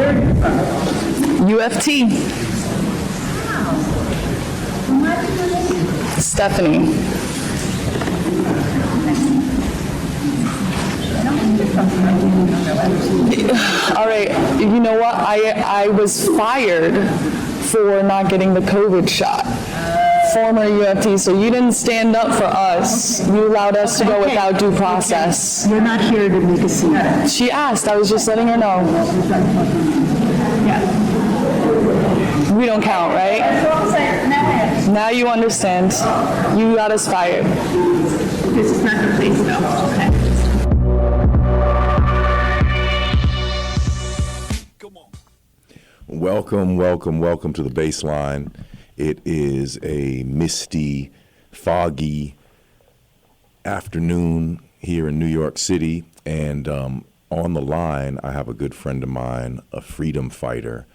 are you from? UFT. Wow. And what's your name? Stephanie. I don't think you're from Florida. All right, you know what? I was fired for not getting the COVID shot. Former UFT, so you didn't stand up for us. You allowed us to go without due process. You're not here to make a scene. She asked, I was just letting her know. Yeah. We don't count, right? That's all I'm saying. Now I understand. Now you understand. You got us fired. This is not the place, though. Okay. Welcome to the Bassline. It is a misty, foggy afternoon here in New York City, and on the line I have a good friend of mine, a freedom fighter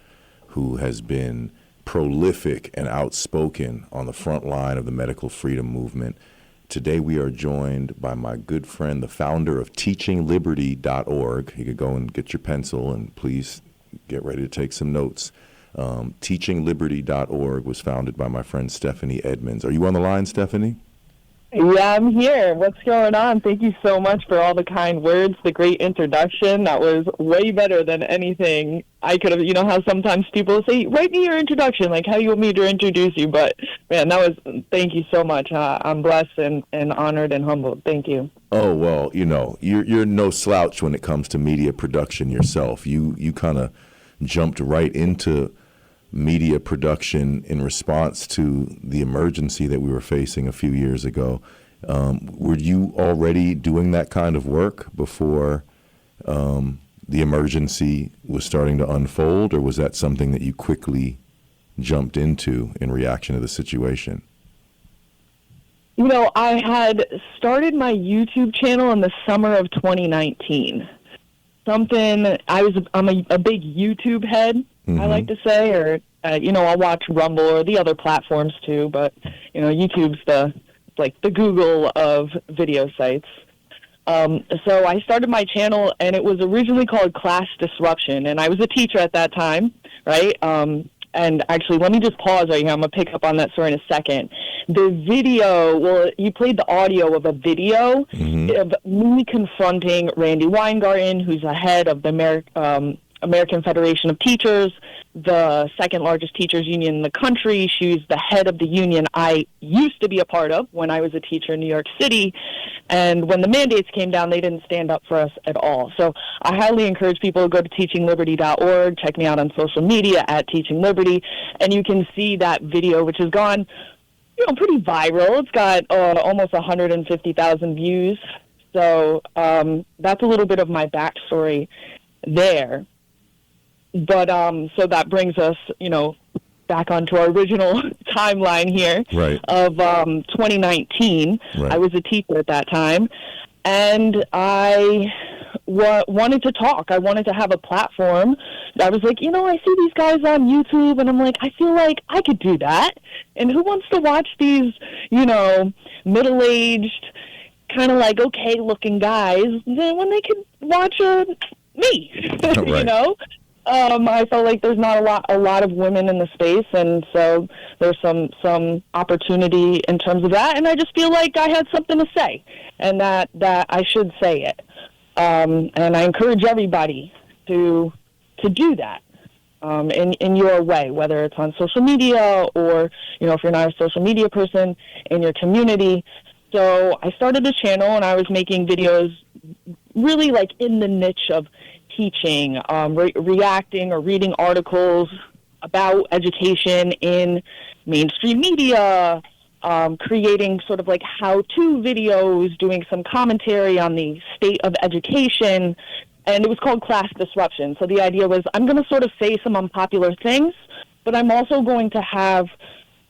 who has been prolific and outspoken on the front line of the medical freedom movement. Today we are joined by my good friend, the founder of teachingliberty.org. You could go and get your pencil and please get ready to take some notes. Teachingliberty.org was founded by my friend Stephanie Edmonds. Are you on the line, Stephanie? Yeah, I'm here. What's going on? Thank you so much for all the kind words, the great introduction. That was way better than anything I could have. You know how sometimes people say, write me your introduction, like how you want me to introduce you. But, man, thank you so much. I'm blessed and honored and humbled. Thank you. Oh, well, you know, you're no slouch when it comes to media production yourself. You kind of jumped right into media production in response to the emergency that we were facing a few years ago. Were you already doing that kind of work before the emergency was starting to unfold, or was that something that you quickly jumped into in reaction to the situation? You know, I had started my YouTube channel in the summer of 2019. I'm a big YouTube head, I like to say, or, I'll watch Rumble or the other platforms too, but, YouTube's the Google of video sites. So I started my channel, and it was originally called Class Disruption, and I was a teacher at that time, right? And actually, let me just pause right here. I'm going to pick up on that story in a second. The video, you played the audio of a video of me confronting Randy Weingarten, who's the head of the American Federation of Teachers, the second largest teachers union in the country. She's the head of the union I used to be a part of when I was a teacher in New York City. And when the mandates came down, they didn't stand up for us at all. So I highly encourage people to go to teachingliberty.org, check me out on social media at Teaching Liberty, and you can see that video, which has gone pretty viral. It's got almost 150,000 views. So that's a little bit of my backstory there. But so that brings us, back onto our original timeline here of 2019. Right. I was a teacher at that time, and I wanted to talk. I wanted to have a platform. I was like, I see these guys on YouTube, and I'm like, I feel like I could do that. And who wants to watch these, middle-aged, kind of like okay-looking guys when they could watch me, right. I felt like there's not a lot of women in the space, and so there's some opportunity in terms of that. And I just feel like I had something to say, and that I should say it. And I encourage everybody to do that in your way, whether it's on social media or if you're not a social media person, in your community. So I started this channel, and I was making videos really like in the niche of teaching, reacting or reading articles about education in mainstream media, creating sort of like how-to videos, doing some commentary on the state of education, and it was called Class Disruption. So the idea was I'm going to sort of say some unpopular things, but I'm also going to have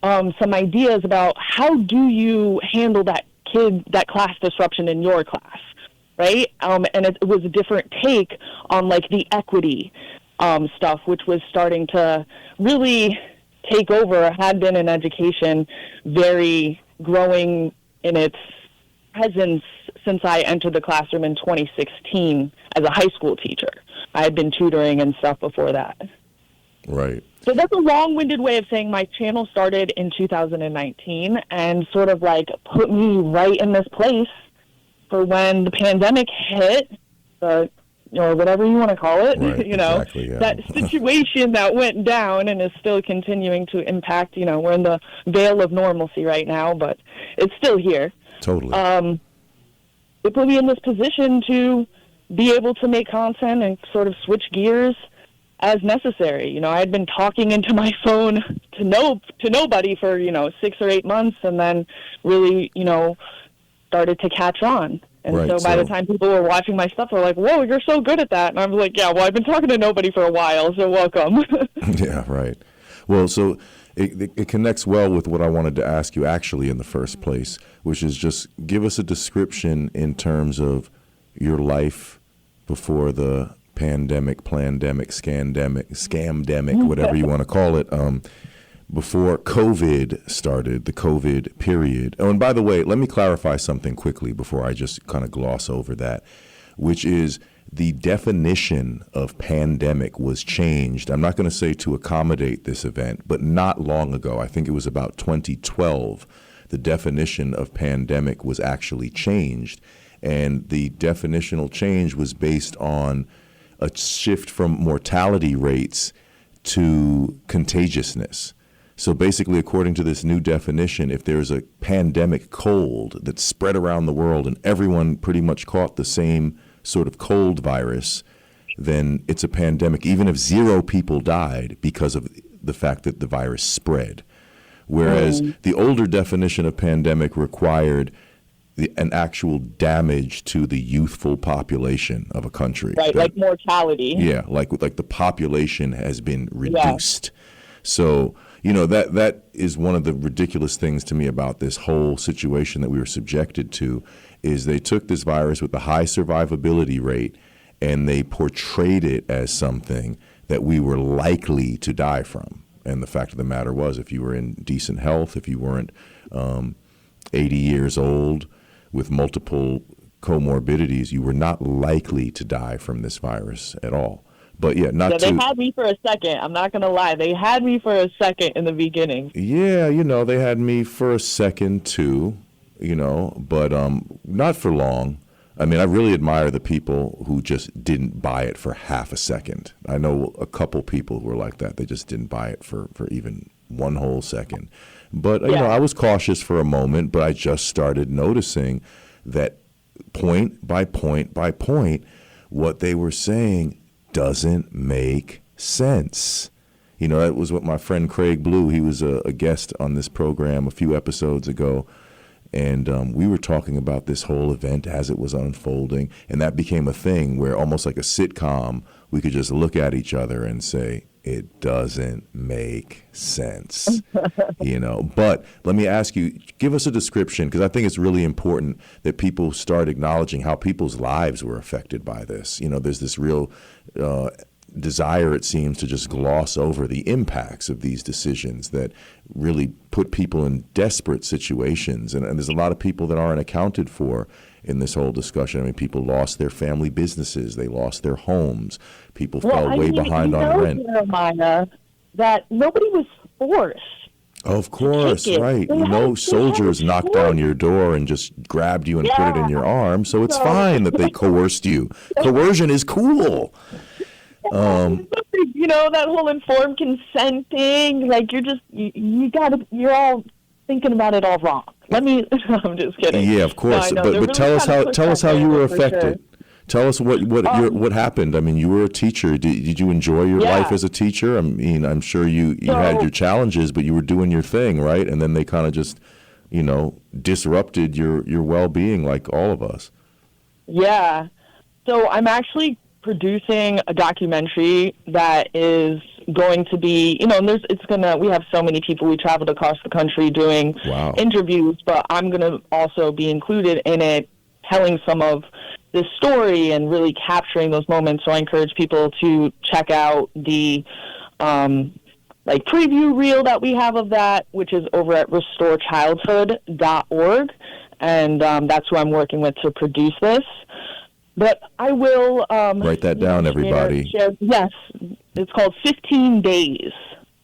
some ideas about how do you handle that class disruption in your class. Right? And it was a different take on like the equity stuff, which was starting to really take over, had been in education, very growing in its presence since I entered the classroom in 2016 as a high school teacher. I had been tutoring and stuff before that. Right. So that's a long-winded way of saying my channel started in 2019 and sort of like put me right in this place for when the pandemic hit, or whatever you want to call it, Right, exactly, yeah. That situation that went down and is still continuing to impact, we're in the veil of normalcy right now, but it's still here. Totally. It put me in this position to be able to make content and sort of switch gears as necessary. I had been talking into my phone to nobody for, 6 or 8 months, and then really, started to catch on. And right, so by the time people were watching my stuff, they're like, whoa, you're so good at that. And I was like, yeah, well, I've been talking to nobody for a while, so welcome. Yeah, right. Well, so it connects well with what I wanted to ask you actually in the first place, which is just give us a description in terms of your life before the pandemic, plandemic, scamdemic, whatever you want to call it, before COVID started, the COVID period. Oh, and by the way, let me clarify something quickly before I just kind of gloss over that, which is the definition of pandemic was changed. I'm not going to say to accommodate this event, but not long ago. I think it was about 2012. The definition of pandemic was actually changed. And the definitional change was based on a shift from mortality rates to contagiousness. So basically, according to this new definition, if there's a pandemic cold that spread around the world and everyone pretty much caught the same sort of cold virus, then it's a pandemic, even if 0 people died because of the fact that the virus spread. Whereas the older definition of pandemic required an actual damage to the youthful population of a country. Right, like mortality. Yeah, like the population has been reduced. Yeah. So, that is one of the ridiculous things to me about this whole situation that we were subjected to, is they took this virus with a high survivability rate and they portrayed it as something that we were likely to die from. And the fact of the matter was, if you were in decent health, if you weren't 80 years old with multiple comorbidities, you were not likely to die from this virus at all. But yeah, they had me for a second. I'm not going to lie. They had me for a second in the beginning. Yeah, they had me for a second too, but not for long. I mean, I really admire the people who just didn't buy it for half a second. I know a couple people who were like that. They just didn't buy it for even one whole second. But, I was cautious for a moment, but I just started noticing that point by point by point, what they were saying doesn't make sense. That was what my friend Craig Blue, he was a guest on this program a few episodes ago, and we were talking about this whole event as it was unfolding, and that became a thing where almost like a sitcom, we could just look at each other and say, it doesn't make sense, But let me ask you, give us a description, because I think it's really important that people start acknowledging how people's lives were affected by this. There's this real desire, it seems, to just gloss over the impacts of these decisions that really put people in desperate situations. And there's a lot of people that aren't accounted for in this whole discussion. I mean, people lost their family businesses. They lost their homes. People fell way behind on rent. Jeremiah, that nobody was forced. Of course, right. Soldiers knocked down your door and just grabbed you and put it in your arm. So it's fine that they coerced you. Coercion is cool. That whole informed consent thing, like you're all thinking about it all wrong. I'm just kidding. Yeah, of course. No, but tell us how you were affected. Sure. Tell us what happened. I mean, you were a teacher. Did you enjoy your life as a teacher? I mean, I'm sure you had your challenges, but you were doing your thing, right? And then they kind of just, disrupted your well-being, like all of us. Yeah. So I'm actually producing a documentary that is going to be, we have so many people. We traveled across the country doing interviews, but I'm going to also be included in it, telling some of this story and really capturing those moments. So I encourage people to check out the preview reel that we have of that, which is over at restorechildhood.org. and that's who I'm working with to produce this. But I will write that down, everybody. Yes, it's called 15 Days.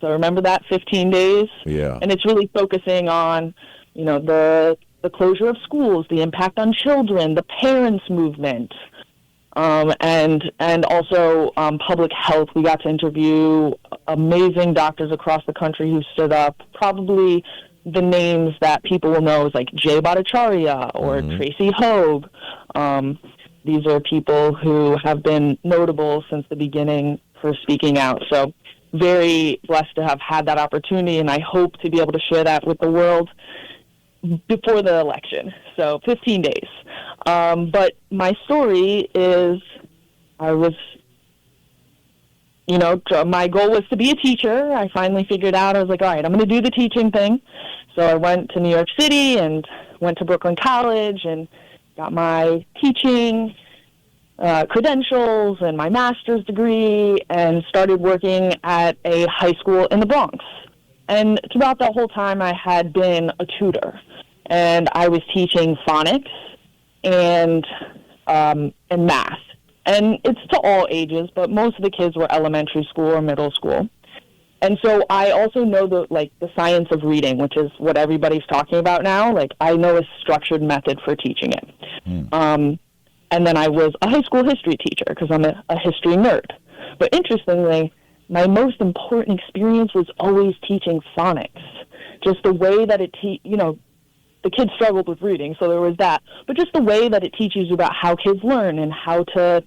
So remember that, 15 Days? Yeah. And it's really focusing on, the closure of schools, the impact on children, the parents' movement, and also public health. We got to interview amazing doctors across the country who stood up. Probably the names that people will know is like Jay Bhattacharya or Tracy Hogue. These are people who have been notable since the beginning for speaking out. So very blessed to have had that opportunity, and I hope to be able to share that with the world before the election. So 15 days. But my story is I was, my goal was to be a teacher. I finally figured out, I was like, all right, I'm going to do the teaching thing. So I went to New York City and went to Brooklyn College and got my teaching credentials and my master's degree and started working at a high school in the Bronx. And throughout that whole time, I had been a tutor, and I was teaching phonics and math. And it's to all ages, but most of the kids were elementary school or middle school. And so I also know the science of reading, which is what everybody's talking about now. Like, I know a structured method for teaching it. And then I was a high school history teacher because I'm a history nerd. But interestingly, my most important experience was always teaching phonics. Just the way that the kids struggled with reading, so there was that. But just the way that it teaches you about how kids learn and how to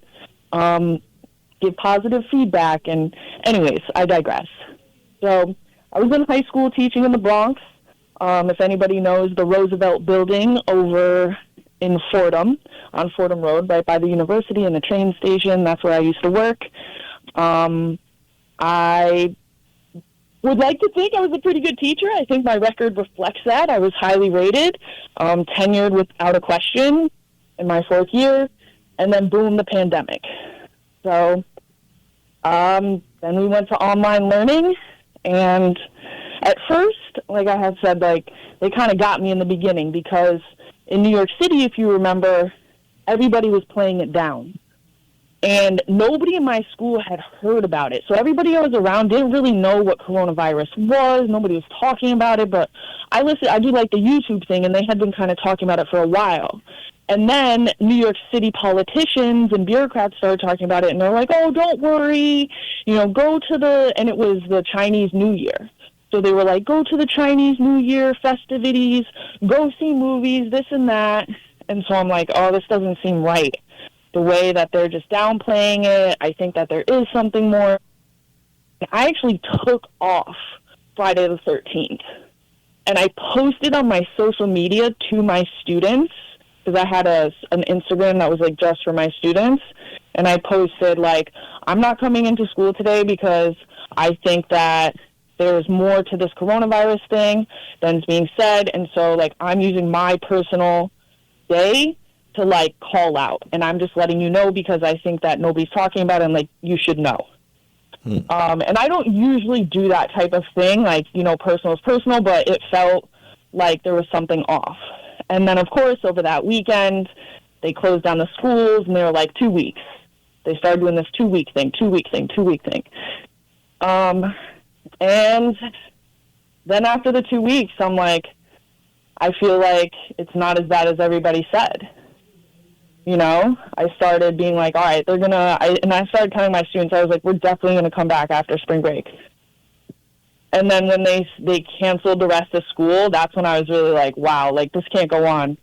give positive feedback. And anyways, I digress. So I was in high school teaching in the Bronx. If anybody knows the Roosevelt Building over in Fordham, on Fordham Road, right by the university and the train station, that's where I used to work. I would like to think I was a pretty good teacher. I think my record reflects that. I was highly rated, tenured without a question in my fourth year, and then boom, the pandemic. So then we went to online learning, and at first, like I had said, they kind of got me in the beginning because in New York City, if you remember, everybody was playing it down. And nobody in my school had heard about it. So everybody I was around didn't really know what coronavirus was. Nobody was talking about it. But I do the YouTube thing, and they had been kind of talking about it for a while. And then New York City politicians and bureaucrats started talking about it, and they're like, oh, don't worry, go to and it was the Chinese New Year. So they were like, go to the Chinese New Year festivities, go see movies, this and that. And so I'm like, oh, this doesn't seem right. The way that they're just downplaying it, I think that there is something more. I actually took off Friday the 13th, and I posted on my social media to my students, because I had an Instagram that was just for my students, and I posted I'm not coming into school today because I think that there's more to this coronavirus thing than is being said, and so I'm using my personal day to call out, and I'm just letting you know because I think that nobody's talking about it, and you should know. And I don't usually do that type of thing, personal is personal, but it felt like there was something off. And then, of course, over that weekend, they closed down the schools, and they were 2 weeks. They started doing this 2 week thing. And then after the 2 weeks, I'm I feel like it's not as bad as everybody said. I started being all right, and I started telling my students, I was we're definitely going to come back after spring break. And then when they canceled the rest of school, that's when I was really wow, this can't go on.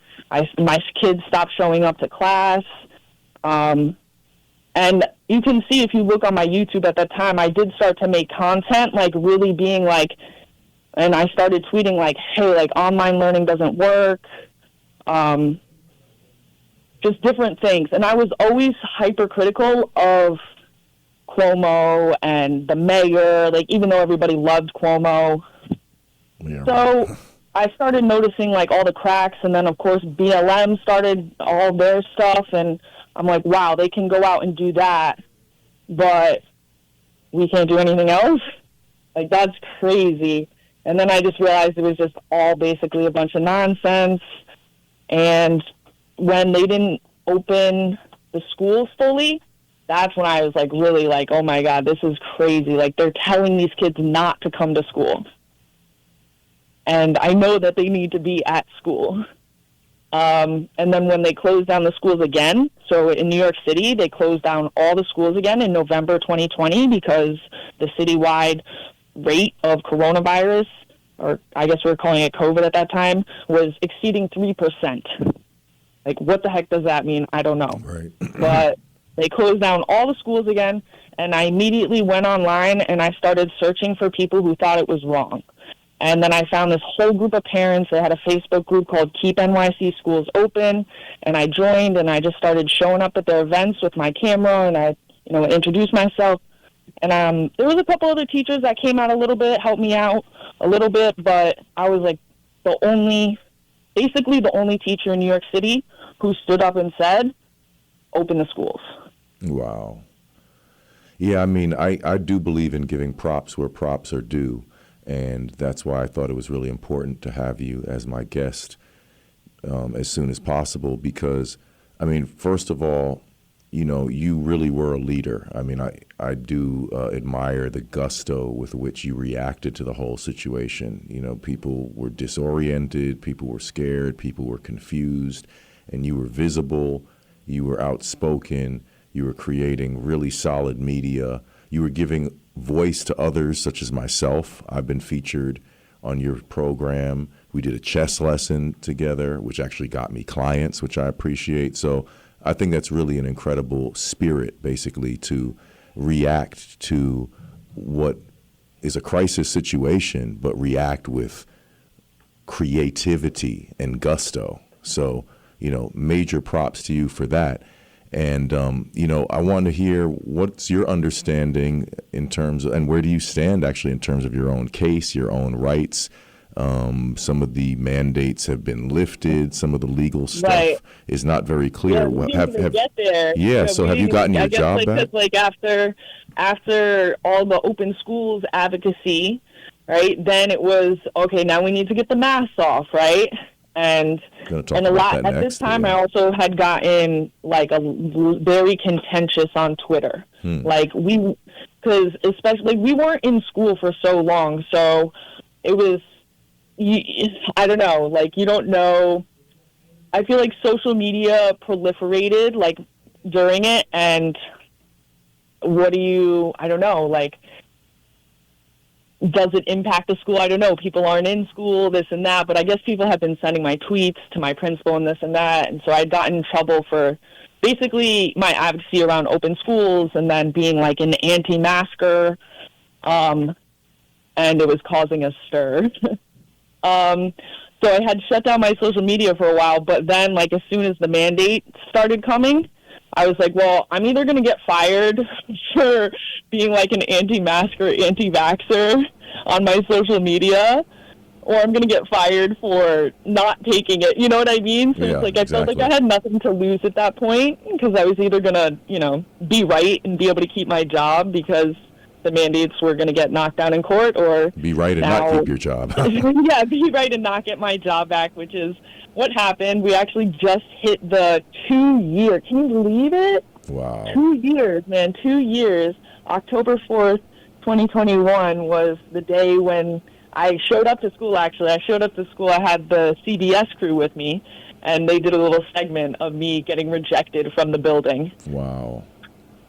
My kids stopped showing up to class. And you can see if you look on my YouTube at that time, I did start to make content, really being and I started tweeting hey, online learning doesn't work. Just different things. And I was always hypercritical of Cuomo and the mayor, even though everybody loved Cuomo. Yeah. So I started noticing all the cracks, and then of course BLM started all their stuff, and I'm wow, they can go out and do that, but we can't do anything else? That's crazy. And then I just realized it was just all basically a bunch of nonsense. And when they didn't open the schools fully, that's when I was like, really like, oh my God, this is crazy. Like, they're telling these kids not to come to school. And I know that they need to be at school. And then when they closed down the schools again, so in New York City, they closed down all the schools again in November 2020 because the citywide rate of coronavirus, or I guess we were calling it COVID at that time, was exceeding 3%. Like, what the heck does that mean? I don't know. Right. But they closed down all the schools again, and I immediately went online and I started searching for people who thought it was wrong. And then I found this whole group of parents. They had a Facebook group called Keep NYC Schools Open, and I joined, and I just started showing up at their events with my camera, and I, introduced myself. And there was a couple other teachers that came out a little bit, helped me out a little bit, but I was like basically the only teacher in New York City who stood up and said, open the schools. Wow. Yeah, I mean, I do believe in giving props where props are due. And that's why I thought it was really important to have you as my guest as soon as possible because, I mean, first of all, you really were a leader. I mean, I do admire the gusto with which you reacted to the whole situation. People were disoriented, people were scared, people were confused, and you were visible, you were outspoken, you were creating really solid media, you were giving voice to others such as myself. I've been featured on your program. We did a chess lesson together, which actually got me clients, which I appreciate. So I think that's really an incredible spirit, basically, to react to what is a crisis situation, but react with creativity and gusto. So, major props to you for that. And, I want to hear what's your understanding in terms of, and where do you stand actually in terms of your own case, your own rights? Some of the mandates have been lifted. Some of the legal stuff is not very clear. Yeah, we didn't get there. Yeah, so have you gotten your job back? Like after all the open schools advocacy, right, then it was, okay, now we need to get the masks off, right? And a lot at this time, I also had gotten like a very contentious on Twitter. Like because especially we weren't in school for so long, so it was, I don't know, like you don't know. I feel like social media proliferated like during it, and I don't know, like. Does it impact the school? I don't know. People aren't in school, this and that, but I guess people have been sending my tweets to my principal and this and that, and so I got in trouble for basically my advocacy around open schools and then being like an anti-masker, and it was causing a stir. So I had shut down my social media for a while, but then like as soon as the mandate started coming, I was like, well, I'm either going to get fired for being like an anti-masker, anti-vaxxer on my social media, or I'm going to get fired for not taking it. You know what I mean? So it's like I felt like I had nothing to lose at that point because I was either going to, be right and be able to keep my job because the mandates were going to get knocked down in court, or be right and not keep your job. Yeah, be right and not get my job back, which is what happened. We actually just hit the 2-year. Can you believe it? Wow. 2 years, man. 2 years. October 4th, 2021 was the day when I showed up to school, actually. I showed up to school. I had the CBS crew with me, and they did a little segment of me getting rejected from the building. Wow.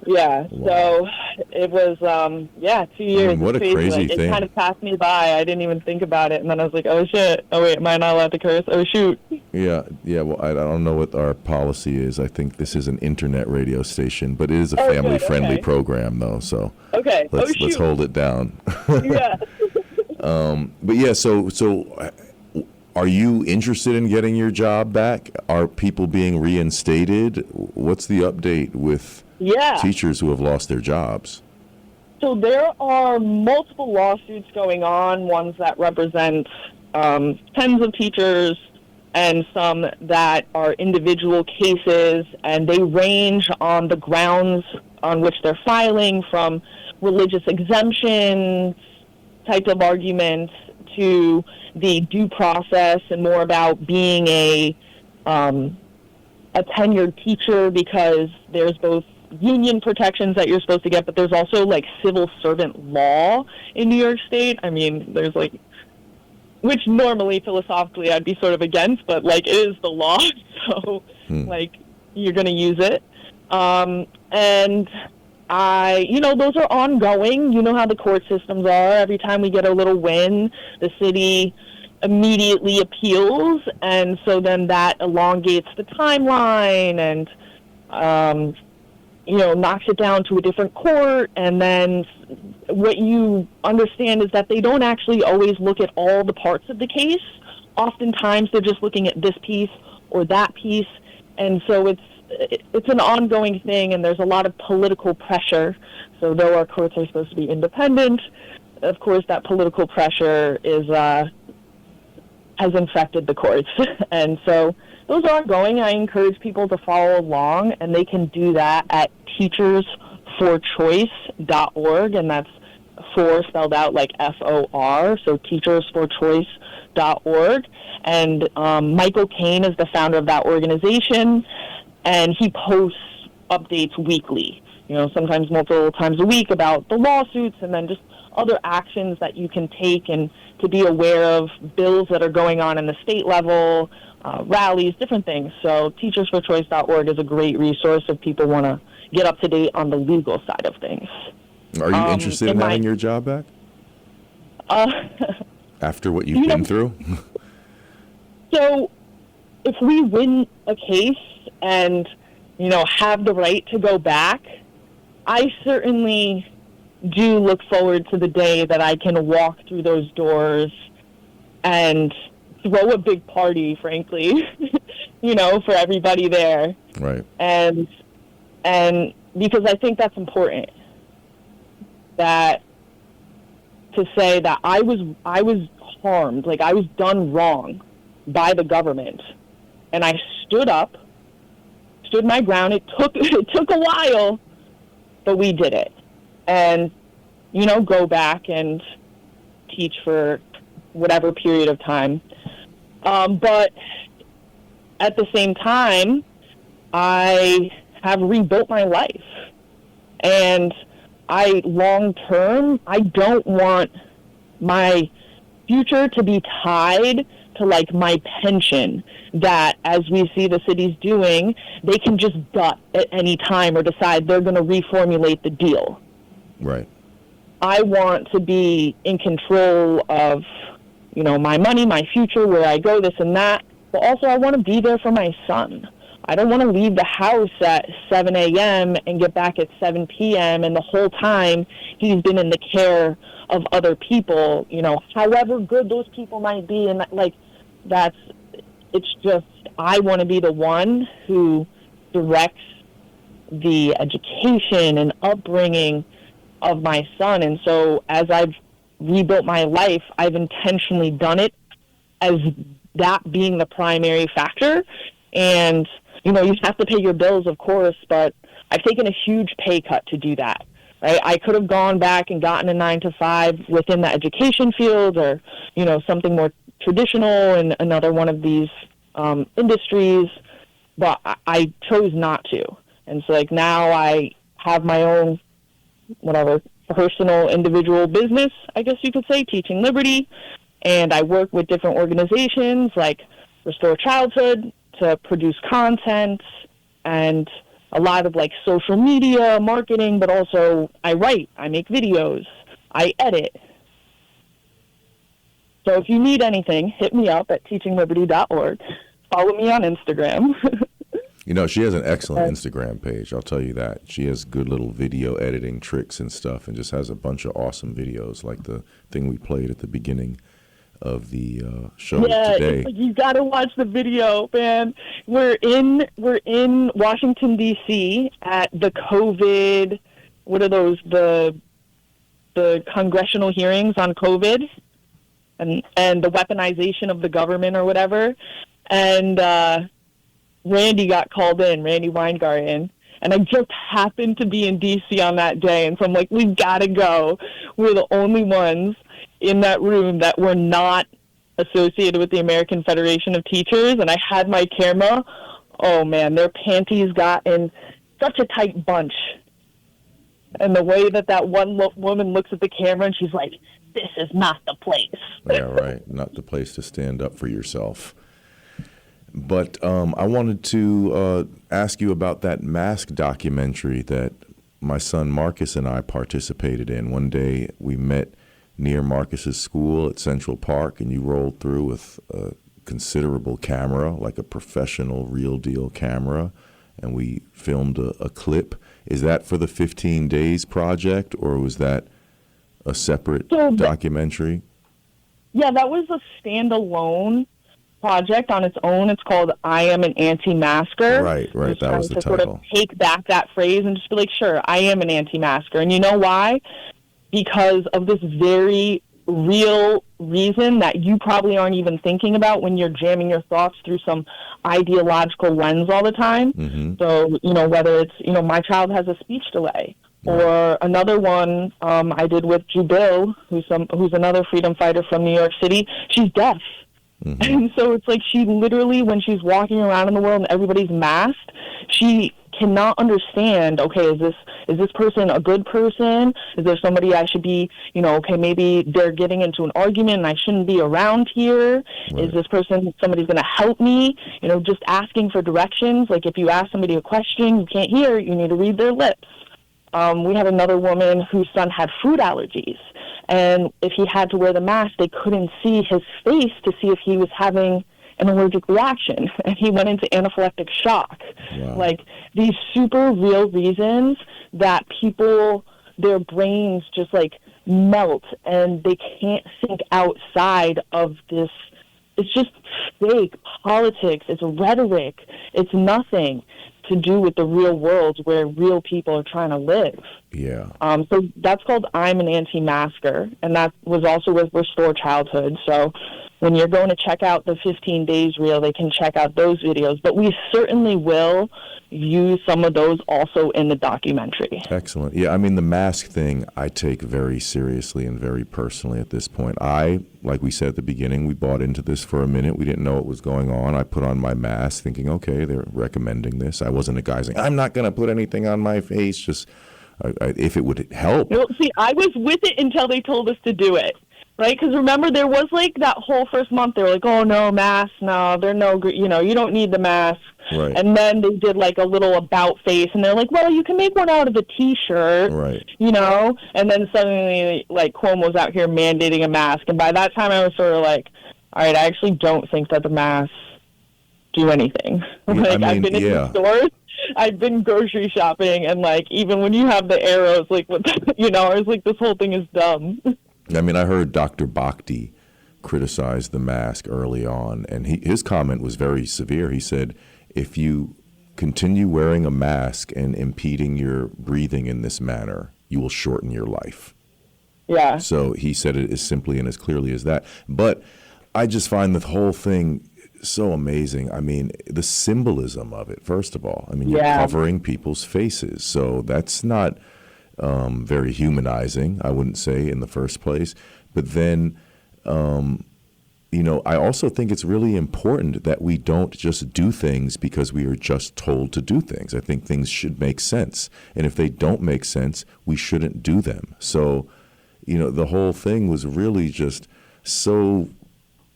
Yeah, so it was, 2 years. What a crazy thing. It kind of passed me by. I didn't even think about it. And then I was like, oh, shit. Oh, wait, am I not allowed to curse? Oh, shoot. Yeah. Well, I don't know what our policy is. I think this is an internet radio station, but it is a family-friendly program, though. So let's hold it down. Yeah. But yeah, so are you interested in getting your job back? Are people being reinstated? What's the update with teachers who have lost their jobs? So there are multiple lawsuits going on, ones that represent tens of teachers and some that are individual cases, and they range on the grounds on which they're filing, from religious exemption type of arguments to the due process and more about being a a tenured teacher, because there's both union protections that you're supposed to get, but there's also like civil servant law in New York State. I mean, there's like, which normally philosophically I'd be sort of against, but like it is the law, so like you're going to use it. And those are ongoing. You know how the court systems are. Every time we get a little win, the city immediately appeals, and so then that elongates the timeline and knocks it down to a different court. And then what you understand is that they don't actually always look at all the parts of the case. Oftentimes they're just looking at this piece or that piece, and so it's an ongoing thing, and there's a lot of political pressure. So though our courts are supposed to be independent, of course that political pressure has infected the courts. And so those are ongoing. I encourage people to follow along, and they can do that at teachersforchoice.org, and that's for spelled out like FOR, so teachersforchoice.org. And Michael Caine is the founder of that organization, and he posts updates weekly, sometimes multiple times a week, about the lawsuits and then just other actions that you can take, and to be aware of bills that are going on in the state level, rallies, different things. So teachersforchoice.org is a great resource if people want to get up to date on the legal side of things. Are you interested in having your job back? After what you've been through? So if we win a case and, have the right to go back, I certainly do look forward to the day that I can walk through those doors and throw a big party, frankly, for everybody there. Right. And because I think that's important, that to say that I was harmed, like I was done wrong by the government, and I stood my ground. It took a while, but we did it. And, go back and teach for whatever period of time. But at the same time, I have rebuilt my life. And long term, I don't want my future to be tied to like my pension, that as we see the cities doing, they can just gut at any time or decide they're going to reformulate the deal. Right. I want to be in control of, my money, my future, where I go, this and that. But also I want to be there for my son. I don't want to leave the house at 7 a.m. and get back at 7 p.m. and the whole time he's been in the care of other people, however good those people might be. And it's just, I want to be the one who directs the education and upbringing of my son. And so as I've rebuilt my life, I've intentionally done it as that being the primary factor. And, you have to pay your bills, of course, but I've taken a huge pay cut to do that. Right? I could have gone back and gotten a 9-to-5 within the education field, or, something more traditional in another one of these industries, but I chose not to. And so now I have my own, personal individual business, I guess you could say, Teaching Liberty. And I work with different organizations like Restore Childhood to produce content and a lot of social media marketing, but also I write, I make videos, I edit. So if you need anything, hit me up at teachingliberty.org. Follow me on Instagram. She has an excellent Instagram page, I'll tell you that. She has good little video editing tricks and stuff, and just has a bunch of awesome videos, like the thing we played at the beginning of the show today. Yeah, you got to watch the video, man. We're in Washington, D.C. at the COVID, what are those, the congressional hearings on COVID and the weaponization of the government or whatever. And Randy got called in, Randy Weingarten, and I just happened to be in D.C. on that day. And so I'm like, we got to go. We're the only ones in that room that were not associated with the American Federation of Teachers, and I had my camera. Oh man, their panties got in such a tight bunch. And the way that one woman looks at the camera and she's like, this is not the place. Yeah, right. Not the place to stand up for yourself. But I wanted to ask you about that mask documentary that my son Marcus and I participated in. One day we met near Marcus's school at Central Park, and you rolled through with a considerable camera, like a professional, real deal camera, and we filmed a clip. Is that for the 15 Days project, or was that a separate documentary? Yeah, that was a standalone project on its own. It's called I Am an Anti-Masker. Right, that was the title. Sort of take back that phrase and just be like, sure, I am an anti-masker. And you know why? Because of this very real reason that you probably aren't even thinking about when you're jamming your thoughts through some ideological lens all the time. Mm-hmm. So, whether it's, my child has a speech delay, or another one I did with Jubil, who's another freedom fighter from New York City. She's deaf. Mm-hmm. And so it's like she literally, when she's walking around in the world and everybody's masked, she cannot understand, okay, is this person a good person? Is there somebody I should be, okay, maybe they're getting into an argument and I shouldn't be around here. Right. Is this person somebody's going to help me? Just asking for directions. Like if you ask somebody a question you can't hear, you need to read their lips. We had another woman whose son had food allergies. And if he had to wear the mask, they couldn't see his face to see if he was having an allergic reaction. And he went into anaphylactic shock. Wow. Like these super real reasons that people, their brains just like melt and they can't think outside of this. It's just fake politics. It's rhetoric. It's nothing to do with the real world where real people are trying to live. Yeah. So that's called I'm an Anti-Masker, and that was also with Restore Childhood. So when you're going to check out the 15 Days reel, they can check out those videos. But we certainly will use some of those also in the documentary. Excellent. Yeah, I mean, the mask thing I take very seriously and very personally at this point. Like we said at the beginning, we bought into this for a minute. We didn't know what was going on. I put on my mask thinking, okay, they're recommending this. I wasn't a guy saying, I'm not going to put anything on my face, just if it would help. Well, see, I was with it until they told us to do it. Right, because remember, there was like that whole first month, they were like, oh, no, mask, no, they're no, you don't need the mask. Right. And then they did like a little about face, and they're like, well, you can make one out of a T-shirt, right? And then suddenly, like, Cuomo's out here mandating a mask. And by that time, I was sort of like, all right, I actually don't think that the masks do anything. Yeah, like, I've been in the stores. I've been grocery shopping, and, like, even when you have the arrows, like, with, I was like, this whole thing is dumb. I mean, I heard Dr. Bhakti criticize the mask early on, and his comment was very severe. He said, if you continue wearing a mask and impeding your breathing in this manner, you will shorten your life. Yeah. So he said it as simply and as clearly as that. But I just find the whole thing so amazing. I mean, the symbolism of it, first of all. I mean, you're covering people's faces. So that's not very humanizing, I wouldn't say, in the first place. But then, I also think it's really important that we don't just do things because we are just told to do things. I think things should make sense. And if they don't make sense, we shouldn't do them. So, the whole thing was really just so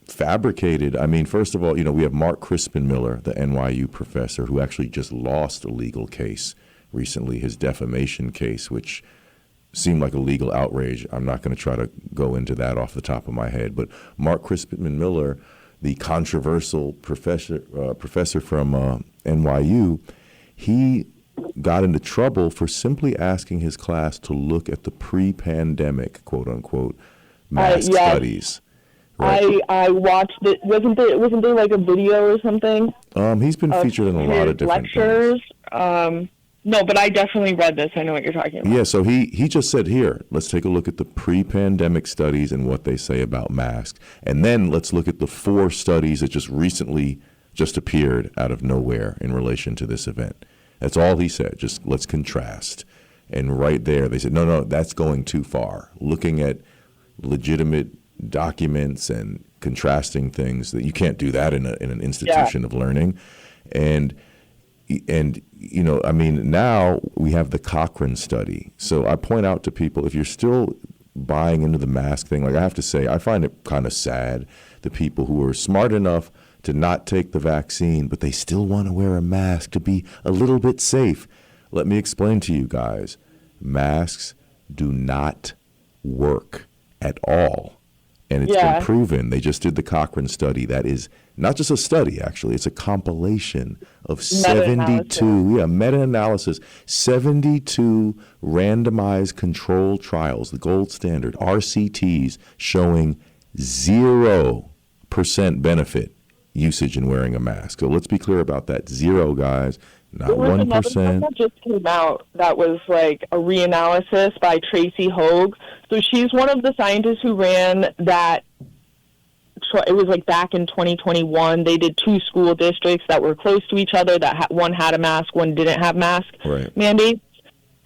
fabricated. I mean, first of all, we have Mark Crispin Miller, the NYU professor, who actually just lost a legal case recently, his defamation case, which seemed like a legal outrage. I'm not going to try to go into that off the top of my head. But Mark Crispin Miller, the controversial professor from NYU, he got into trouble for simply asking his class to look at the pre-pandemic, quote unquote, mask studies. Right. I watched it. Wasn't there like a video or something? He's been featured in a lot of different lectures. things. No, but I definitely read this. I know what you're talking about. Yeah, so he just said, here, let's take a look at the pre-pandemic studies and what they say about masks. And then let's look at the 4 studies that just recently appeared out of nowhere in relation to this event. That's all he said. Just let's contrast. And right there, they said, no, that's going too far. Looking at legitimate documents and contrasting things that you can't do that in an institution of learning. And you know, I mean, now we have the Cochrane study. So I point out to people, if you're still buying into the mask thing, like I have to say, I find it kind of sad, the people who are smart enough to not take the vaccine, but they still want to wear a mask to be a little bit safe. Let me explain to you guys, masks do not work at all. And it's been proven. They just did the Cochrane study. That is not just a study, actually. It's a compilation of 72, meta-analysis, 72 randomized controlled trials, the gold standard, RCTs, showing 0% benefit usage in wearing a mask. So let's be clear about that. 0, guys, not 1%. That just came out that was like a reanalysis by Tracy Hogue. So she's one of the scientists who ran that. It was like back in 2021. They did 2 school districts that were close to each other. That one had a mask, one didn't have mask mandates,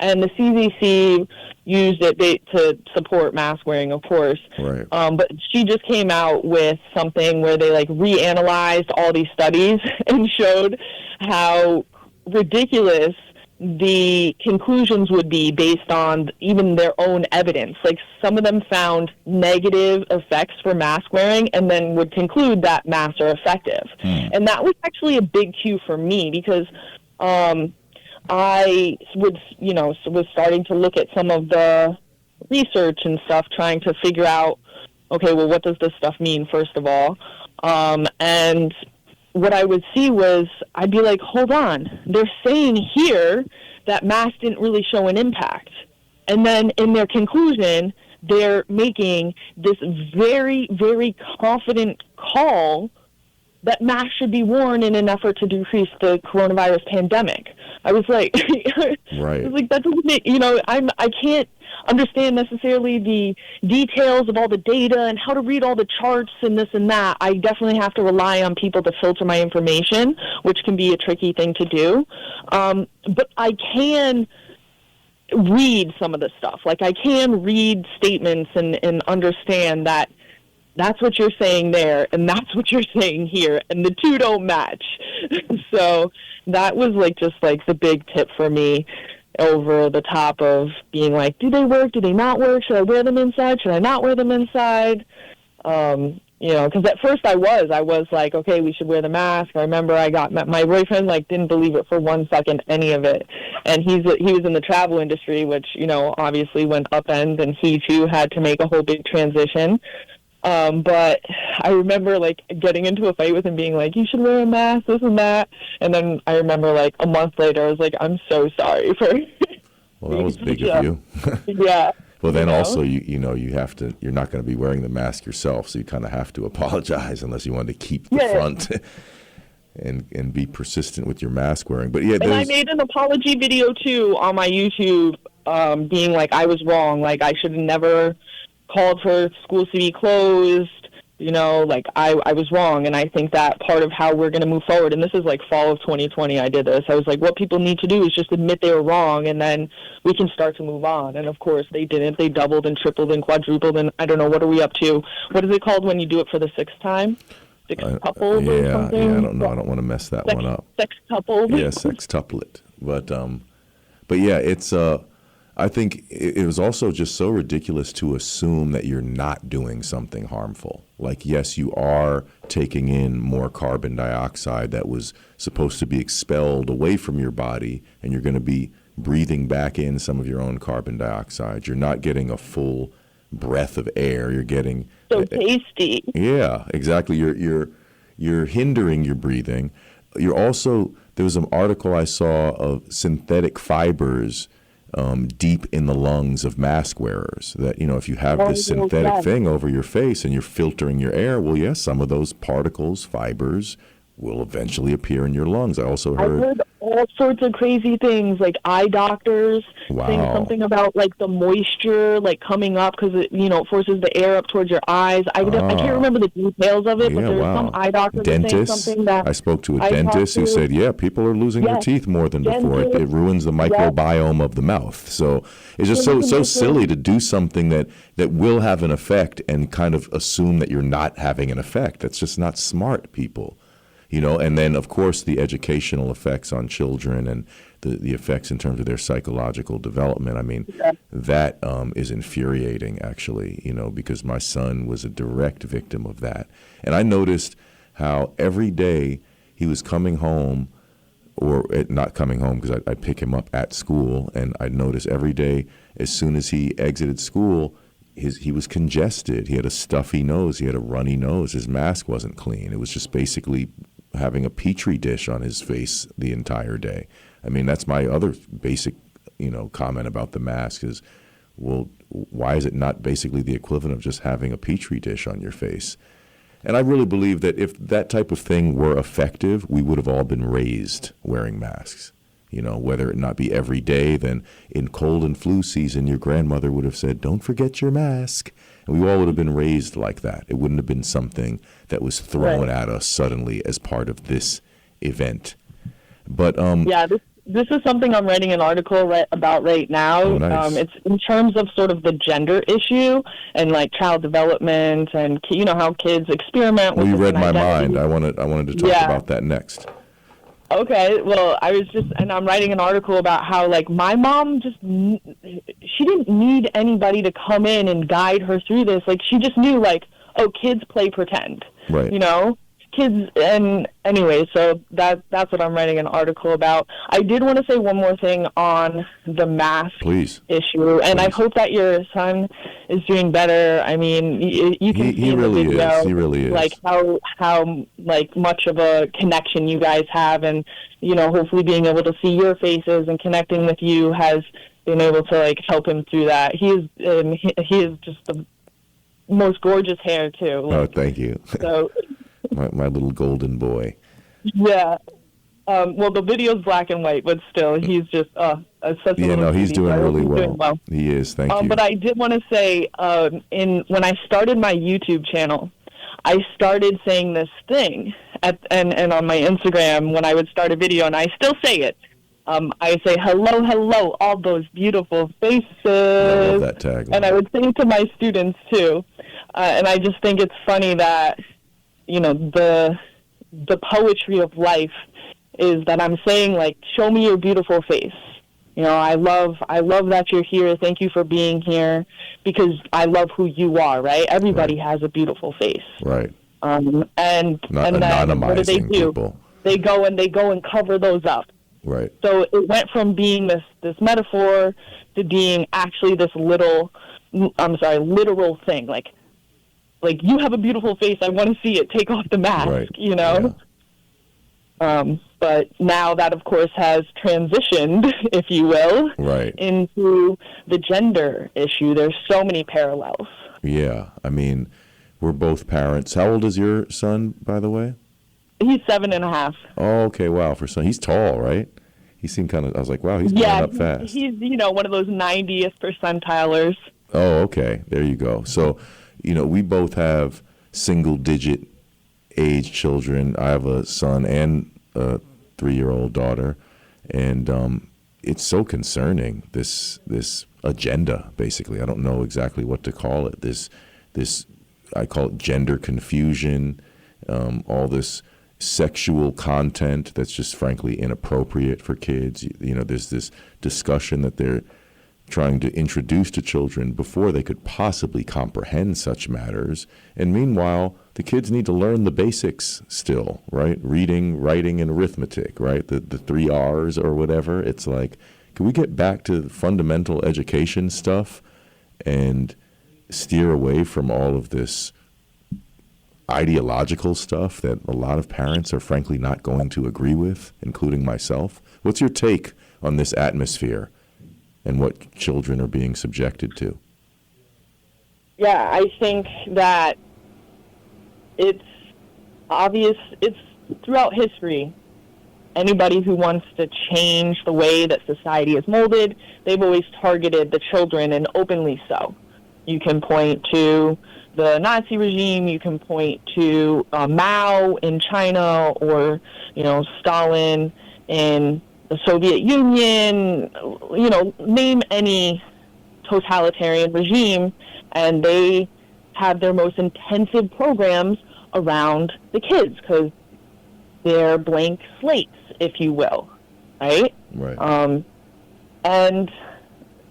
and the CDC used it to support mask wearing, of course. Right. But she just came out with something where they like reanalyzed all these studies and showed how ridiculous the conclusions would be based on even their own evidence. Like some of them found negative effects for mask wearing and then would conclude that masks are effective. And that was actually a big cue for me because I was starting to look at some of the research and stuff, trying to figure out, okay, well, what does this stuff mean, first of all? And what I would see was, I'd be like, hold on, they're saying here that masks didn't really show an impact. And then in their conclusion, they're making this very, very confident call that masks should be worn in an effort to decrease the coronavirus pandemic. I was like, right. I was like, that doesn't make, I can't understand necessarily the details of all the data and how to read all the charts and this and that. I definitely have to rely on people to filter my information, which can be a tricky thing to do. But I can read some of the stuff. Like I can read statements and understand that that's what you're saying there and that's what you're saying here, and the two don't match. So that was just the big tip for me, over the top of being like, do they work? Do they not work? Should I wear them inside? Should I not wear them inside? Because at first I was like, okay, we should wear the mask. I remember my boyfriend didn't believe it for 1 second, any of it. And he was in the travel industry, which, obviously went upend, and he too had to make a whole big transition. But I remember getting into a fight with him, being like, you should wear a mask, this and that. And then I remember a month later, I was like, I'm so sorry for. Well, that was big of you. Yeah. Well, then also, you have to, you're not going to be wearing the mask yourself, so you kind of have to apologize unless you want to keep the front and be persistent with your mask wearing. But yeah, and I made an apology video too on my YouTube, being like, I was wrong. I should have never called for schools to be closed. I was wrong, and I think that part of how we're going to move forward, and this is fall of 2020 I did this, I was like, what people need to do is just admit they were wrong, and then we can start to move on. And of course they didn't. They doubled and tripled and quadrupled, and I don't know, what are we up to? What is it called when you do it for the 6th time? Sextupled or something? Yeah, I don't know. I don't want to mess that one up. Sextupled? Yeah, sextuplet. But yeah, it's I think it was also just so ridiculous to assume that you're not doing something harmful. Yes, you are taking in more carbon dioxide that was supposed to be expelled away from your body, and you're going to be breathing back in some of your own carbon dioxide. You're not getting a full breath of air. You're getting so tasty. Yeah, exactly. You're hindering your breathing. You're also, there was an article I saw of synthetic fibers deep in the lungs of mask wearers, that, if you have this synthetic thing over your face and you're filtering your air, well, yes, some of those particles, fibers, will eventually appear in your lungs. I also I heard heard all sorts of crazy things, like eye doctors saying Wow. something about like the moisture like coming up because it, it forces the air up towards your eyes. I can't remember the details of it, but Yeah, there was wow. some eye doctor that saying Dentists. something that I spoke to a I talked dentist who to. said, yeah, people are losing their Yes, teeth more than before. It dentists. ruins the Yes, microbiome of the mouth. So it's just things so like silly this. to do something that will have an effect and kind of assume that you're not having an effect. That's just not smart, people. And then, of course, the educational effects on children and the effects in terms of their psychological development. I mean, that is infuriating, actually, because my son was a direct victim of that. And I noticed how every day he was coming home, or not coming home because I'd pick him up at school, and I'd notice every day as soon as he exited school, he was congested. He had a stuffy nose. He had a runny nose. His mask wasn't clean. It was just basically having a petri dish on his face the entire day. I mean, that's my other basic, comment about the mask is, well, why is it not basically the equivalent of just having a petri dish on your face? And I really believe that if that type of thing were effective, we would have all been raised wearing masks. Whether it not be every day, then in cold and flu season, your grandmother would have said, don't forget your mask. And we all would have been raised like that. It wouldn't have been something that was thrown at us suddenly as part of this event. But Yeah, this is something I'm writing an article about right now. Oh, nice. It's in terms of sort of the gender issue and like child development and how kids experiment with well, you read different my identities. mind. I wanted to talk Yeah. about that next. Okay, well, I'm writing an article about how, like, my mom she didn't need anybody to come in and guide her through this. Like, she just knew, like, oh, kids play pretend, Right. Kids, and anyway, so that's what I'm writing an article about. I did want to say one more thing on the mask Please. issue, and I Please. hope that your son is doing better. I mean, you can see He in the really video, is. He really is. like how like much of a connection you guys have, and hopefully being able to see your faces and connecting with you has been able to like help him through that. He is just the most gorgeous hair too. Oh, thank you. So. my little golden boy. Yeah. Well, the video's black and white, but still, he's just such a little he's cutie, doing so really he's well. doing well. He is. Thank you. But I did want to say, when I started my YouTube channel, I started saying this thing and on my Instagram when I would start a video, and I still say it. I say, hello, hello, all those beautiful faces. I love that tagline. And I would say it to my students, too. And I just think it's funny that, the poetry of life is that I'm saying, like, show me your beautiful face. I love that you're here. Thank you for being here because I love who you are, right? Everybody has a beautiful face. Right. And then anonymizing what do they do? people. They go and cover those up. Right. So it went from being this metaphor to being actually this literal thing. Like you have a beautiful face. I want to see it. Take off the mask, Right. Yeah. But now that, of course, has transitioned, if you will, Right. into the gender issue. There's so many parallels. Yeah. I mean, we're both parents. How old is your son, by the way? He's 7.5. Oh, okay. Wow. For son, he's tall, right? He seemed kind of. I was like, wow, he's growing up fast. He's one of those 90th percentilers. Oh, okay. There you go. So, we both have single-digit age children. I have a son and a 3-year-old daughter, and it's so concerning, this agenda, basically. I don't know exactly what to call it. This I call it gender confusion, all this sexual content that's just frankly inappropriate for kids. There's this discussion that they're trying to introduce to children before they could possibly comprehend such matters. And meanwhile, the kids need to learn the basics still, right? Reading, writing, and arithmetic, right? The 3 R's or whatever. It's like, can we get back to fundamental education stuff and steer away from all of this ideological stuff that a lot of parents are frankly not going to agree with, including myself? What's your take on this atmosphere and what children are being subjected to? Yeah, I think that it's obvious. It's throughout history, anybody who wants to change the way that society is molded, they've always targeted the children, and openly so. You can point to the Nazi regime, you can point to Mao in China, or, Stalin in the Soviet Union, name any totalitarian regime, and they have their most intensive programs around the kids, because they're blank slates, if you will, right? Right. And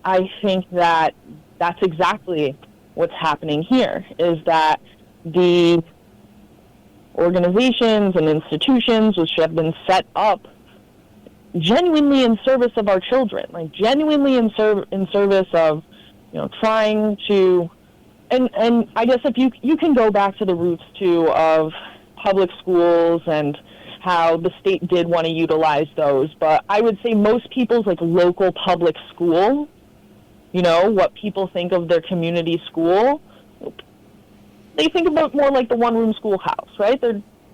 I think that that's exactly what's happening here, is that the organizations and institutions which have been set up genuinely in service of our children, like genuinely in service of, trying to, and I guess if you can go back to the roots too of public schools and how the state did want to utilize those, but I would say most people's like local public school, what people think of their community school, they think about more like the one-room schoolhouse, right?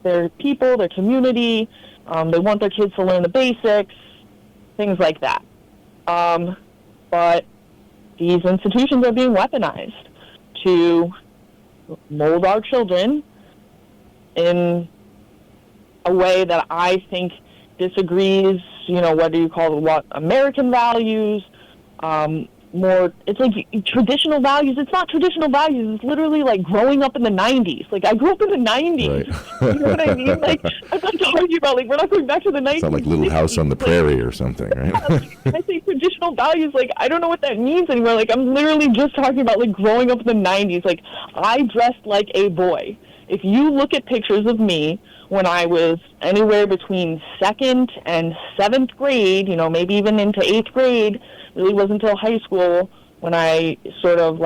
They're people, their community, they want their kids to learn the basics, things like that. But these institutions are being weaponized to mold our children in a way that I think disagrees, whether you call it what, American values, more, it's like traditional values. It's not traditional values. It's literally like growing up in the 90s. Like, I grew up in the 90s. Right. You know what I mean? Like, I'm not talking about, like, we're not going back to the 90s. It's not like Little House on the Prairie or something, right? When I say traditional values, like, I don't know what that means anymore. Like, I'm literally just talking about, like, growing up in the 90s. Like, I dressed like a boy. If you look at pictures of me when I was anywhere between 2nd and 7th grade, maybe even into 8th grade, really wasn't until high school when I sort of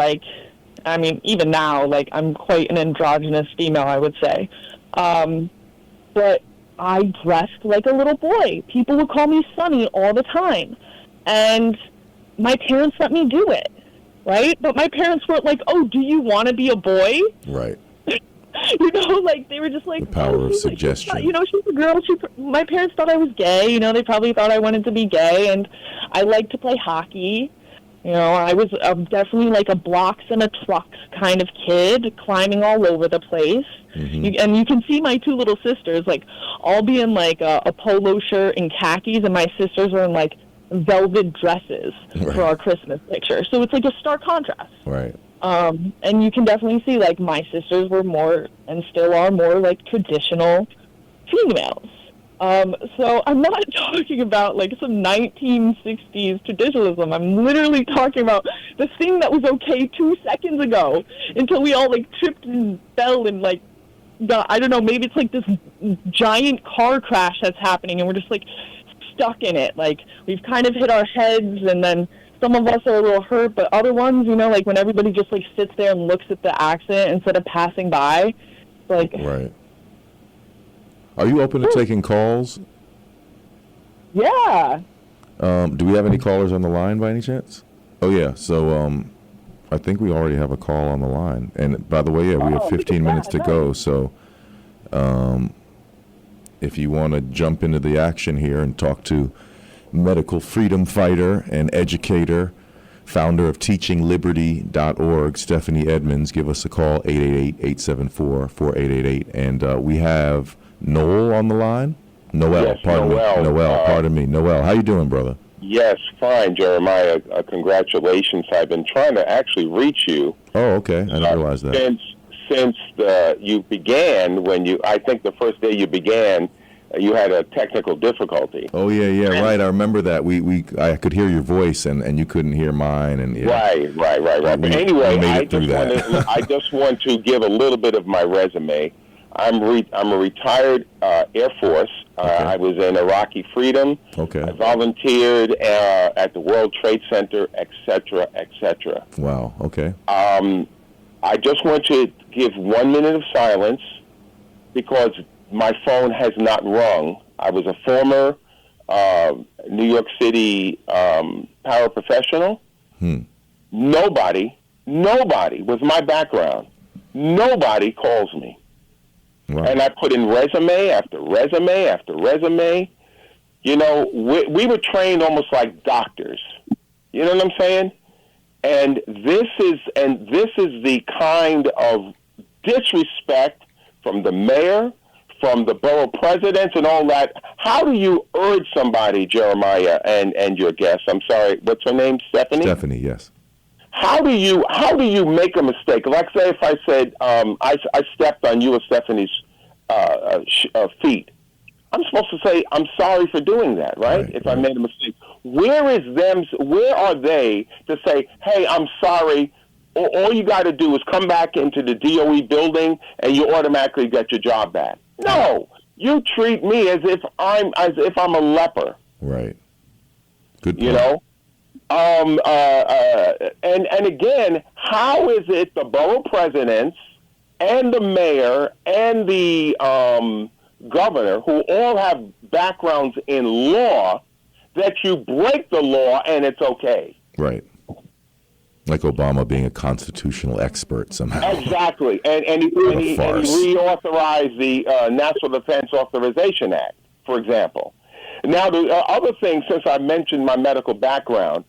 even now, like, I'm quite an androgynous female, I would say. But I dressed like a little boy. People would call me Sonny all the time. And my parents let me do it, right? But my parents weren't like, oh, do you want to be a boy? Right. Like, they were just like, the power of suggestion. Like, she's a girl. My parents thought I was gay. They probably thought I wanted to be gay, and I liked to play hockey. I was definitely like a blocks and a trucks kind of kid, climbing all over the place. Mm-hmm. And you can see my two little sisters, like, all be in like a polo shirt and khakis, and my sisters are in like velvet dresses for our Christmas picture. So it's like a stark contrast. Right. And you can definitely see, like, my sisters were more, and still are more, like, traditional females. So I'm not talking about, like, some 1960s traditionalism. I'm literally talking about the thing that was okay 2 seconds ago until we all, like, tripped and fell and, like, I don't know, maybe it's, like, this giant car crash that's happening and we're just, like, stuck in it. Like, we've kind of hit our heads, and then some of us are a little hurt, but other ones, like, when everybody just, like, sits there and looks at the accident instead of passing by, like... Right. Are you open to taking calls? Yeah. Do we have any callers on the line by any chance? Oh, yeah. So, I think we already have a call on the line. And, by the way, yeah, we have 15 minutes to go, so... if you want to jump into the action here and talk to medical freedom fighter and educator, founder of teachingliberty.org, Stephanie Edmonds, give us a call, 888-874-4888. And we have Noel on the line. Noel, pardon me. Noel, how you doing, brother? Yes, fine, Jeremiah. Congratulations. I've been trying to actually reach you. Oh, okay. I didn't realize that. Since you began, I think the first day you began, you had a technical difficulty. Oh yeah, right. I remember that. I could hear your voice, and you couldn't hear mine, and yeah. Right. But anyway, I just want to give a little bit of my resume. I'm a retired Air Force. Okay. I was in Iraqi Freedom. Okay. I volunteered at the World Trade Center, etc., etc. Wow. Okay. I just want to give 1 minute of silence because my phone has not rung. I was a former New York City paraprofessional. Nobody with my background, nobody calls me. Wow. And I put in resume after resume after resume. You know, we were trained almost like doctors. You know what I'm saying? And this is the kind of disrespect from the mayor, from the borough presidents, and all that. How do you urge somebody, Jeremiah, and your guest? I'm sorry, what's her name? Stephanie. Stephanie, yes. How do you make a mistake? Like, say, if I said I stepped on you or Stephanie's feet, I'm supposed to say I'm sorry for doing that, right? If I made a mistake, where are they to say, hey, I'm sorry? All you got to do is come back into the DOE building and you automatically get your job back. No, you treat me as if I'm a leper. Right. Good point. You know. And again, how is it the borough presidents and the mayor and the governor, who all have backgrounds in law, that you break the law and it's okay? Right. Like Obama being a constitutional expert somehow. Exactly. And he reauthorized the National Defense Authorization Act, for example. Now, the other thing, since I mentioned my medical background,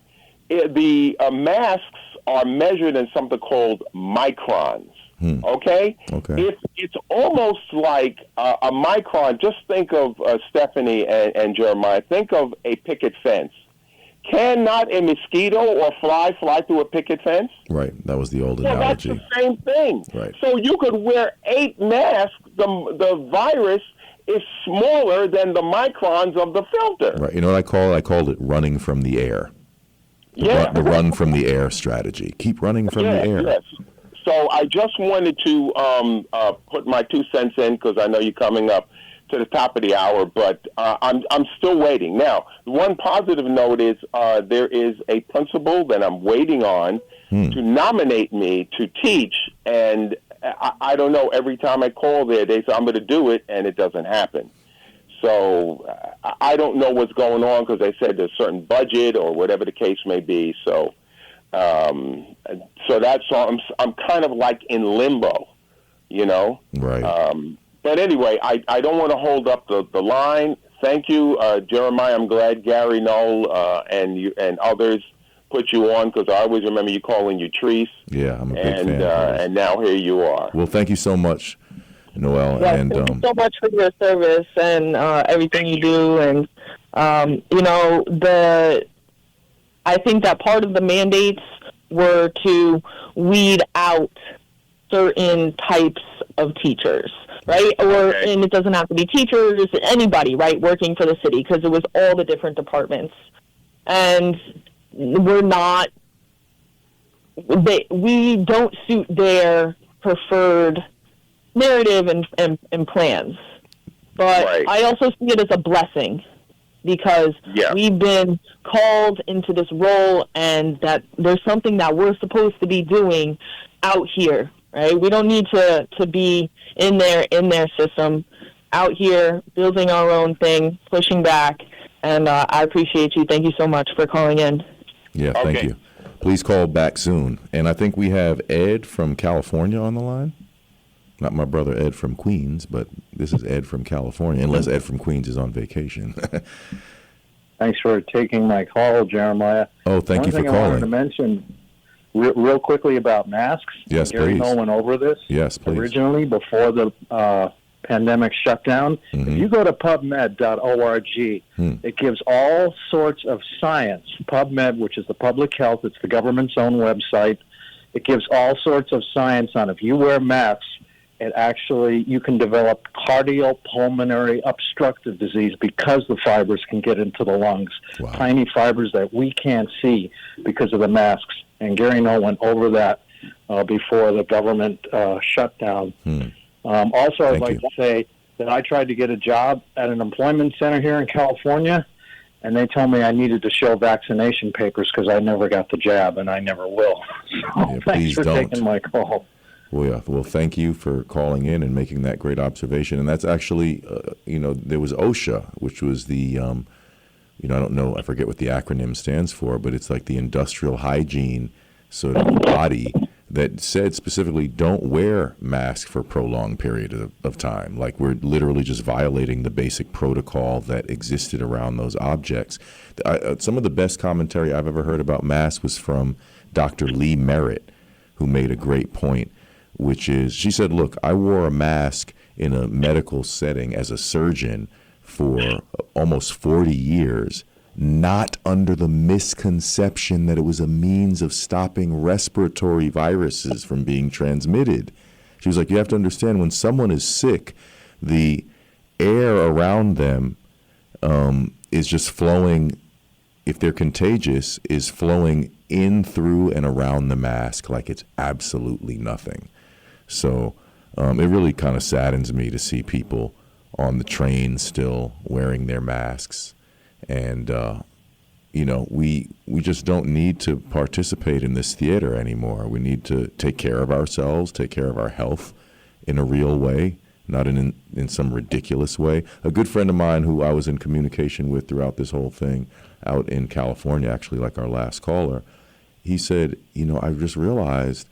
the masks are measured in something called microns. Okay? It's almost like a micron. Just think of Stephanie and Jeremiah. Think of a picket fence. Cannot a mosquito or fly through a picket fence? Right. That was the old analogy. That's the same thing. Right. So you could wear 8 masks. The virus is smaller than the microns of the filter. Right. You know what I call it? I called it running from the air. The run from the air strategy. Keep running from the air. Yes. So I just wanted to put my 2 cents in, because I know you're coming up to the top of the hour, but I'm still waiting. Now, one positive note is there is a principal that I'm waiting on to nominate me to teach, and I don't know, every time I call there, they say I'm going to do it, and it doesn't happen. So I don't know what's going on, because they said there's a certain budget or whatever the case may be. So that's all. I'm kind of like in limbo, you know. Right. But anyway, I don't want to hold up the line. Thank you, Jeremiah. I'm glad Gary Knoll and others put you on, because I always remember you calling you Treese. Yeah, I'm a big fan. And now here you are. Well, thank you so much, Noel. Yes, and thank you so much for your service and everything you do. And I think that part of the mandates were to weed out certain types of teachers, right? And it doesn't have to be teachers, anybody, right, working for the city, because it was all the different departments. And we don't suit their preferred narrative and plans. But I also see it as a blessing, because we've been called into this role, and that there's something that we're supposed to be doing out here, right? We don't need to be in their system, out here building our own thing, pushing back. And I appreciate you. Thank you so much for calling in. Yeah, thank you. Please call back soon. And I think we have Ed from California on the line. Not my brother Ed from Queens, but this is Ed from California, unless Ed from Queens is on vacation. Thanks for taking my call, Jeremiah. Oh, thank you for calling. One thing I wanted to mention real quickly about masks. Yes, Gary please. Knoll went over this. Yes, please. Originally, before the pandemic shutdown, if you go to pubmed.org, it gives all sorts of science. PubMed, which is the public health, it's the government's own website. It gives all sorts of science on if you wear masks, you can develop cardiopulmonary obstructive disease, because the fibers can get into the lungs. Wow. Tiny fibers that we can't see because of the masks. And Gary Knoll went over that before the government shutdown. Also, I'd like to say that I tried to get a job at an employment center here in California, and they told me I needed to show vaccination papers because I never got the jab, and I never will. So thanks for taking my call. Well, thank you for calling in and making that great observation. And that's actually, there was OSHA, which was the, I don't know, I forget what the acronym stands for, but it's like the industrial hygiene sort of body that said specifically, don't wear masks for a prolonged period of time. Like, we're literally just violating the basic protocol that existed around those objects. Some of the best commentary I've ever heard about masks was from Dr. Lee Merritt, who made a great point, which is, she said, look, I wore a mask in a medical setting as a surgeon for almost 40 years, not under the misconception that it was a means of stopping respiratory viruses from being transmitted. She was like, you have to understand, when someone is sick, the air around them is just flowing, if they're contagious, is flowing in, through, and around the mask like it's absolutely nothing. So it really kind of saddens me to see people on the train still wearing their masks. And, we just don't need to participate in this theater anymore. We need to take care of ourselves, take care of our health in a real way, not in some ridiculous way. A good friend of mine who I was in communication with throughout this whole thing out in California, actually, like our last caller, he said, I've just realized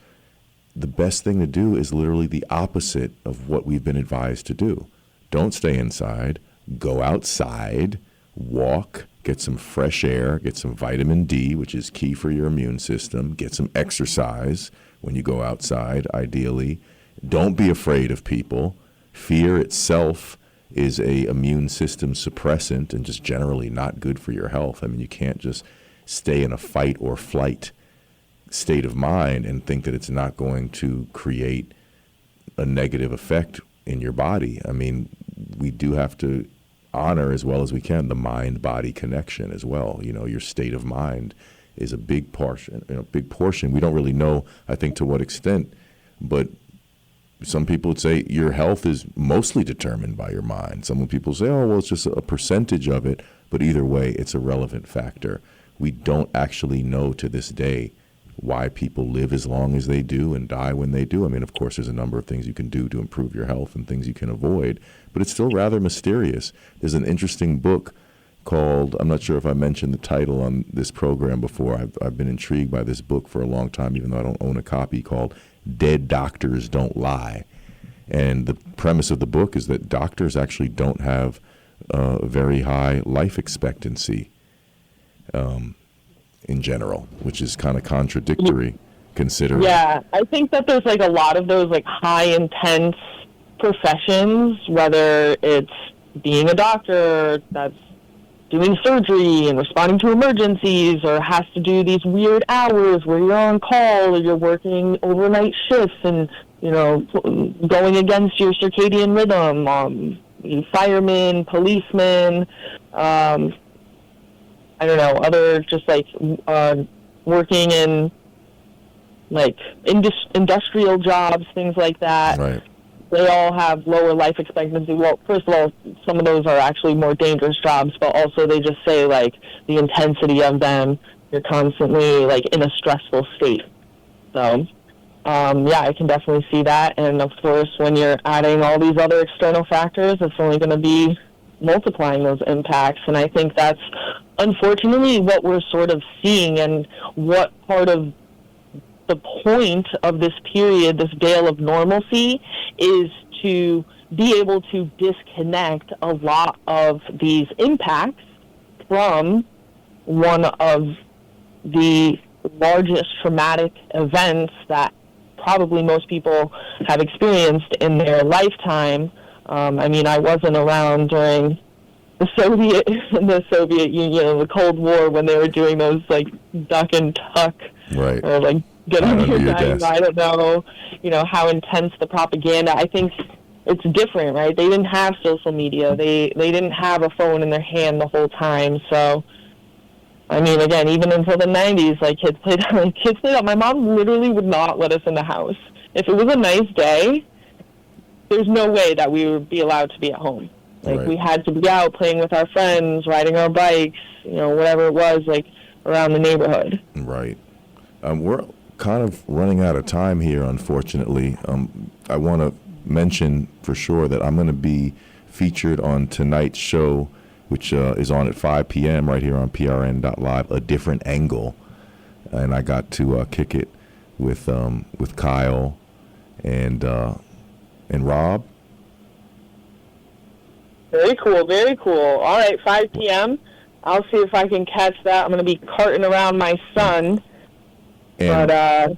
the best thing to do is literally the opposite of what we've been advised to do. Don't stay inside, go outside, walk, get some fresh air, get some vitamin D, which is key for your immune system, get some exercise when you go outside, ideally. Don't be afraid of people. Fear itself is a immune system suppressant and just generally not good for your health. I mean, you can't just stay in a fight or flight state of mind and think that it's not going to create a negative effect in your body. I mean, we do have to honor as well as we can the mind-body connection as well. Your state of mind is a big portion. We don't really know, I think, to what extent, but some people would say your health is mostly determined by your mind. Some people say, oh, well, it's just a percentage of it, but either way, it's a relevant factor. We don't actually know to this day why people live as long as they do and die when they do. I mean, of course, there's a number of things you can do to improve your health and things you can avoid, but it's still rather mysterious. There's an interesting book called, I'm not sure if I mentioned the title on this program before. I've been intrigued by this book for a long time, even though I don't own a copy, called Dead Doctors Don't Lie. And the premise of the book is that doctors actually don't have a very high life expectancy in general, which is kind of contradictory considering. Yeah, I think that there's a lot of those high intense professions, whether it's being a doctor that's doing surgery and responding to emergencies, or has to do these weird hours where you're on call or you're working overnight shifts and, going against your circadian rhythm, firemen, policemen, I don't know, other just working in industrial jobs, things like that. Right. They all have lower life expectancy. Well, first of all, some of those are actually more dangerous jobs, but also they just say the intensity of them, you're constantly in a stressful state. So, I can definitely see that. And of course, when you're adding all these other external factors, it's only going to be multiplying those impacts. And I think that's unfortunately what we're sort of seeing, and what part of the point of this period, this veil of normalcy, is to be able to disconnect a lot of these impacts from one of the largest traumatic events that probably most people have experienced in their lifetime. I mean, I wasn't around during the Soviet Union, the Cold War, when they were doing those duck and tuck, Right. or get under your desk. I don't know, how intense the propaganda. I think it's different, right? They didn't have social media. They didn't have a phone in their hand the whole time. So, I mean, again, even until the 90s, kids played out. My mom literally would not let us in the house. If it was a nice day, there's no way that we would be allowed to be at home. Right. We had to be out playing with our friends, riding our bikes, whatever it was, around the neighborhood. Right. We're kind of running out of time here, unfortunately. I want to mention for sure that I'm going to be featured on tonight's show, which is on at 5 p.m. right here on prn.live, A Different Angle. And I got to kick it with Kyle and Rob. Very cool, very cool. All right, 5 p.m. I'll see if I can catch that. I'm going to be carting around my son. And But,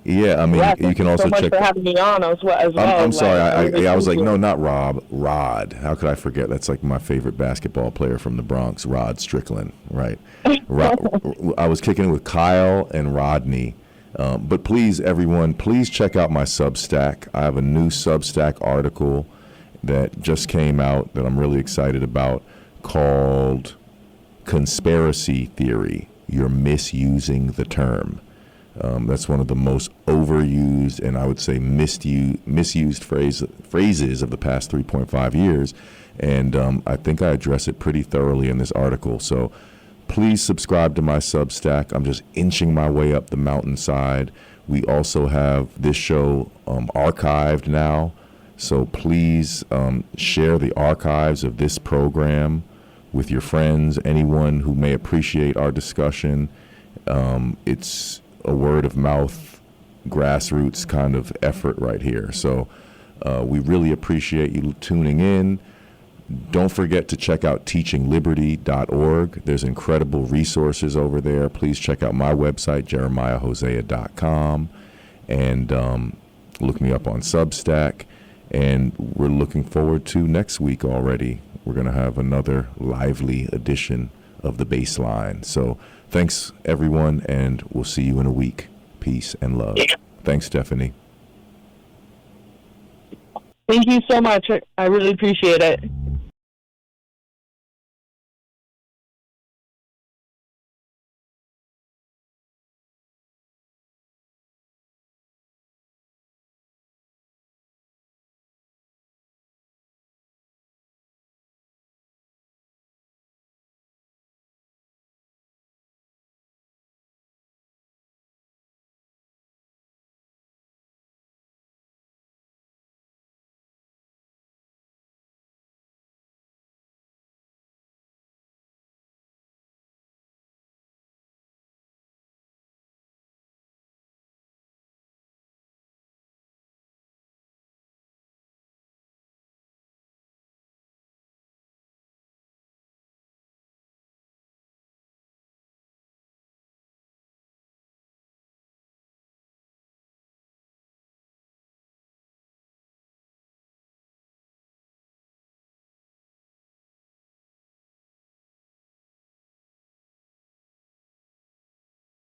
yeah, I mean, yeah, you can also so much check. for having me on as well. I'm sorry. Like, I was like, no, not Rob. Rod. How could I forget? That's like my favorite basketball player from the Bronx, Rod Strickland. Right. I was kicking it with Kyle and Rodney. But please, everyone, please check out my Substack. I have a new Substack article that just came out that I'm really excited about called Conspiracy Theory. You're misusing the term. That's one of the most overused and I would say misused phrases of the past 3.5 years. And I think I address it pretty thoroughly in this article. So please subscribe to my Substack. I'm just inching my way up the mountainside. We also have this show archived now. So please share the archives of this program with your friends, anyone who may appreciate our discussion. It's a word of mouth, grassroots kind of effort right here. So we really appreciate you tuning in. Don't forget to check out teachingliberty.org. There's incredible resources over there. Please check out my website, jeremiahhosea.com, and look me up on Substack. And we're looking forward to next week already. We're going to have another lively edition of the Bassline. So thanks, everyone, and we'll see you in a week. Peace and love. Thanks, Stephanie. Thank you so much. I really appreciate it.